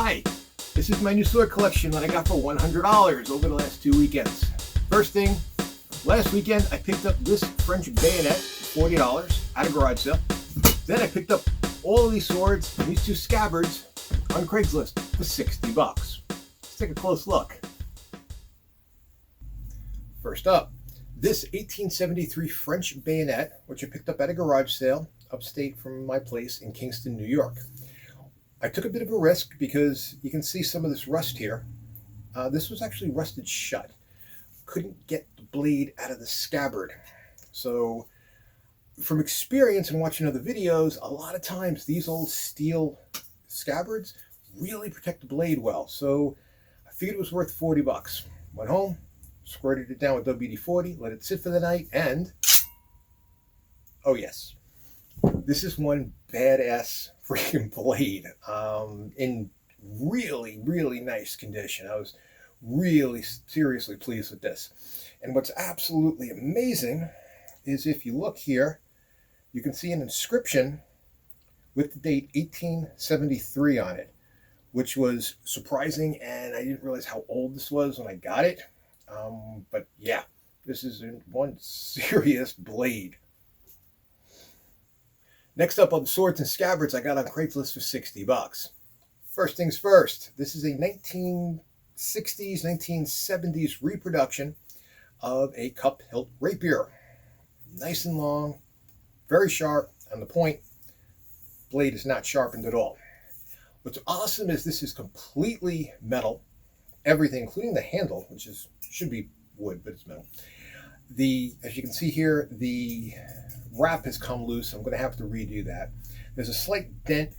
Hi, this is my new sword collection that I got for $100 over the last 2 weekends. First thing, last weekend I picked up this French bayonet for $40 at a garage sale. Then I picked up all of these swords and these two scabbards on Craigslist for $60. Let's take a close look. First up, this 1873 French bayonet, which I picked up at a garage sale upstate from my place in Kingston, New York. I took a bit of a risk because you can see some of this rust here. This was actually rusted shut. Couldn't get the blade out of the scabbard. So from experience and watching other videos, a lot of times these old steel scabbards really protect the blade well. So I figured it was worth $40. Went home, squirted it down with WD-40, let it sit for the night, and oh yes, this is one badass freaking blade in really nice condition. I was really seriously pleased with this. And what's absolutely amazing is if you look here, you can see an inscription with the date 1873 on it, which was surprising, and I didn't realize how old this was when I got it. But yeah, this is one serious blade. Next up on the swords and scabbards I got on Craigslist for $60. First things first, this is a 1960s, 1970s reproduction of a cup hilt rapier. Nice and long, very sharp on the point. Blade is not sharpened at all. What's awesome is this is completely metal. Everything, including the handle, which should be wood, but it's metal. As you can see here, the wrap has come loose. I'm going to have to redo that. There's a slight dent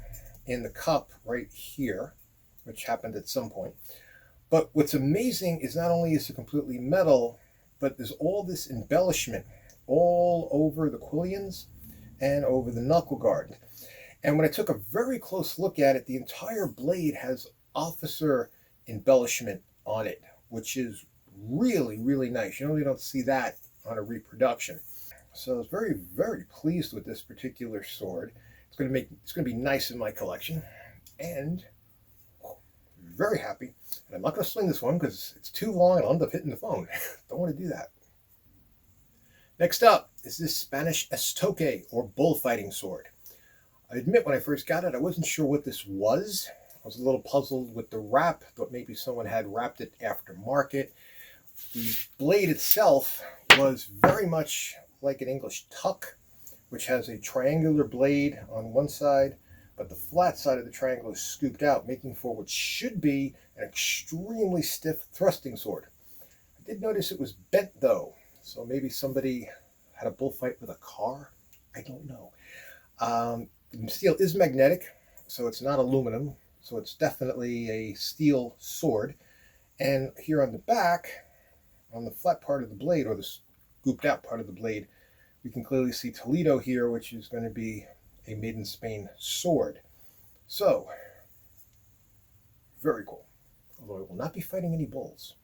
in the cup right here, which happened at some point. But what's amazing is not only is it completely metal, but there's all this embellishment all over the quillions and over the knuckle guard. And when I took a very close look at it, the entire blade has officer embellishment on it, which is really nice. You normally don't see that on a reproduction. So I was very pleased with this particular sword. It's going to be nice in my collection, and very happy. And I'm not going to sling this one because it's too long and I'll end up hitting the phone. Don't want to do that. Next up is this Spanish Estoque, or bullfighting sword. I admit when I first got it, I wasn't sure what this was. I was a little puzzled with the wrap. Thought maybe someone had wrapped it aftermarket. The blade itself was very much like an English tuck, which has a triangular blade on one side, but the flat side of the triangle is scooped out, making for what should be an extremely stiff thrusting sword. I did notice it was bent though, so maybe somebody had a bullfight with a car. I don't know. The steel is magnetic, so it's not aluminum, so it's definitely a steel sword. And here on the back, on the flat part of the blade, or the scooped out part of the blade, we can clearly see Toledo here, which is going to be a made in Spain sword. So, very cool. Although I will not be fighting any bulls.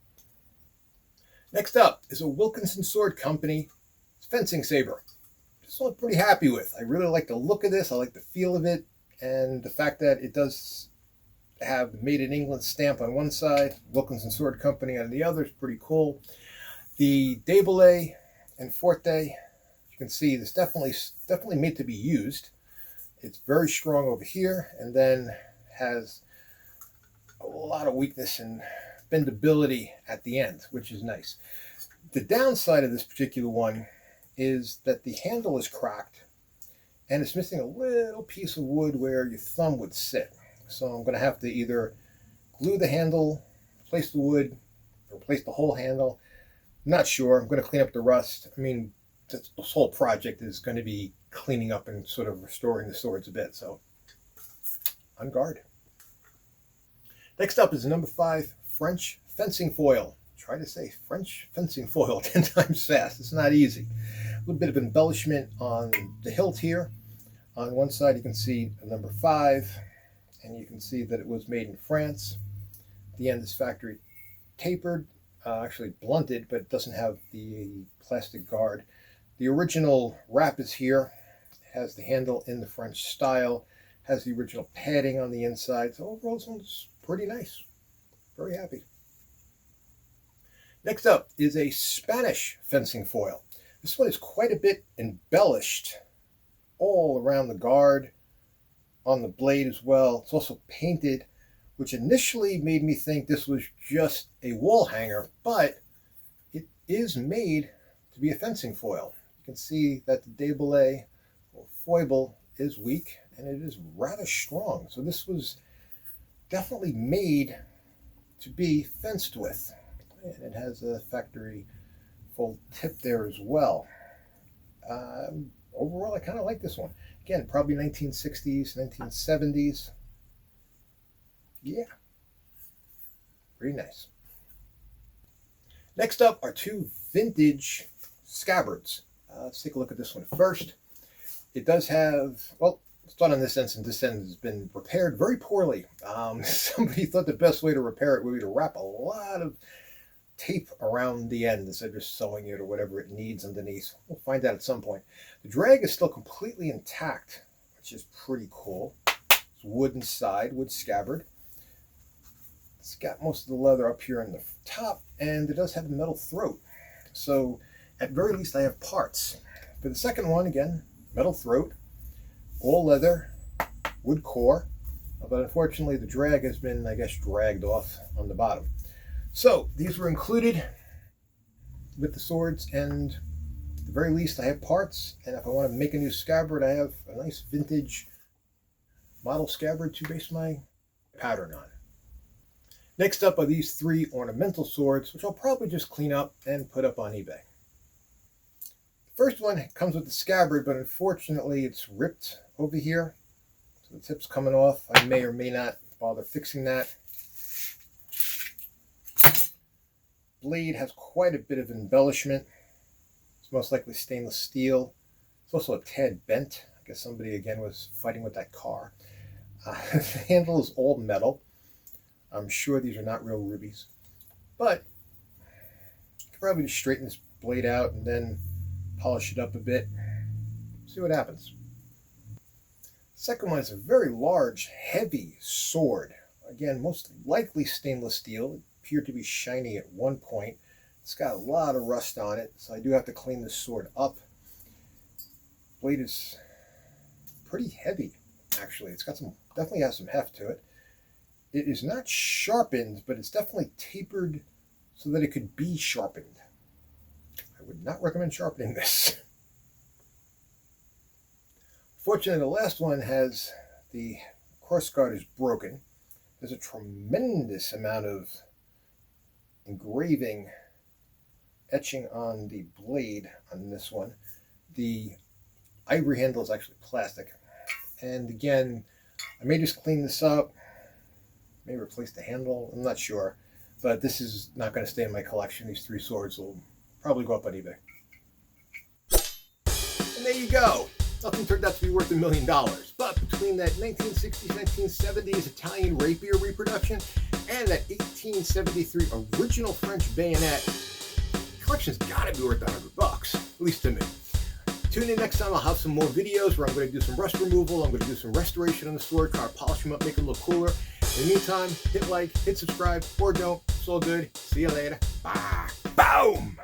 Next up is a Wilkson Sword Company fencing saber. This one I'm pretty happy with. I really like the look of this. I like the feel of it, and the fact that it does have the Made in England stamp on one side, Wilkson Sword Company on the other is pretty cool. The Débelé and Forte, you can see this definitely made to be used. It's very strong over here, and then has a lot of weakness and bendability at the end, which is nice. The downside of this particular one is that the handle is cracked, and it's missing a little piece of wood where your thumb would sit. So I'm going to have to either glue the handle, replace the wood, or replace the whole handle. I'm not sure. I'm going to clean up the rust. I mean, this whole project is going to be cleaning up and sort of restoring the swords a bit. So, on guard. Next up is number 5, French fencing foil. Try to say French fencing foil 10 times fast. It's not easy. A little bit of embellishment on the hilt here. On one side you can see number 5, and you can see that it was made in France. The end is factory tapered, actually blunted, but it doesn't have the plastic guard. The original wrap is here. It has the handle in the French style, has the original padding on the inside. So overall, this one's pretty nice. Very happy. Next up is a Spanish fencing foil. This one is quite a bit embellished all around the guard, on the blade as well. It's also painted, which initially made me think this was just a wall hanger, but it is made to be a fencing foil. You can see that the déballé or foible is weak and it is rather strong. So this was definitely made to be fenced with. And it has a factory full tip there as well. Overall, I kind of like this one. Again, probably 1960s, 1970s. Yeah, pretty nice. Next up are two vintage scabbards. Let's take a look at this one first. It does have, well, let's start on this end, since this end has been repaired very poorly. Somebody thought the best way to repair it would be to wrap a lot of tape around the end instead of just sewing it or whatever it needs underneath. We'll find out at some point. The drag is still completely intact, which is pretty cool. It's wood inside, wood scabbard. It's got most of the leather up here in the top, and it does have a metal throat. So at very least I have parts. For the second one, again, metal throat, all leather, wood core, but unfortunately the drag has been, I guess, dragged off on the bottom. So these were included with the swords, and at the very least I have parts, and if I want to make a new scabbard, I have a nice vintage model scabbard to base my pattern on. Next up are these three ornamental swords, which I'll probably just clean up and put up on eBay. The first one comes with the scabbard, but unfortunately it's ripped over here, so the tip's coming off. I may or may not bother fixing that. Blade has quite a bit of embellishment. It's most likely stainless steel. It's also a tad bent. I guess somebody again was fighting with that car. The handle is all metal. I'm sure these are not real rubies, but you can probably just straighten this blade out and then polish it up a bit. See what happens. Second one is a very large, heavy sword. Again, most likely stainless steel. It appeared to be shiny at one point. It's got a lot of rust on it, so I do have to clean this sword up. Blade is pretty heavy, actually. It's got some, definitely has some heft to it. It is not sharpened, but it's definitely tapered so that it could be sharpened. I would not recommend sharpening this. Fortunately, the last one has the crossguard is broken. There's a tremendous amount of engraving, etching on the blade on this one. The ivory handle is actually plastic. And again, I may just clean this up, may replace the handle, I'm not sure. But this is not going to stay in my collection. These three swords will probably go up on eBay. And there you go. Nothing turned out to be worth $1 million. But between that 1960s, 1970s Italian rapier reproduction and that 1873 original French bayonet, the collection's got to be worth $100, at least to me. Tune in next time. I'll have some more videos where I'm going to do some rust removal. I'm going to do some restoration on the sword, try to polish them up, make them look cooler. In the meantime, hit like, hit subscribe, or don't. It's all good. See you later. Bye. Boom!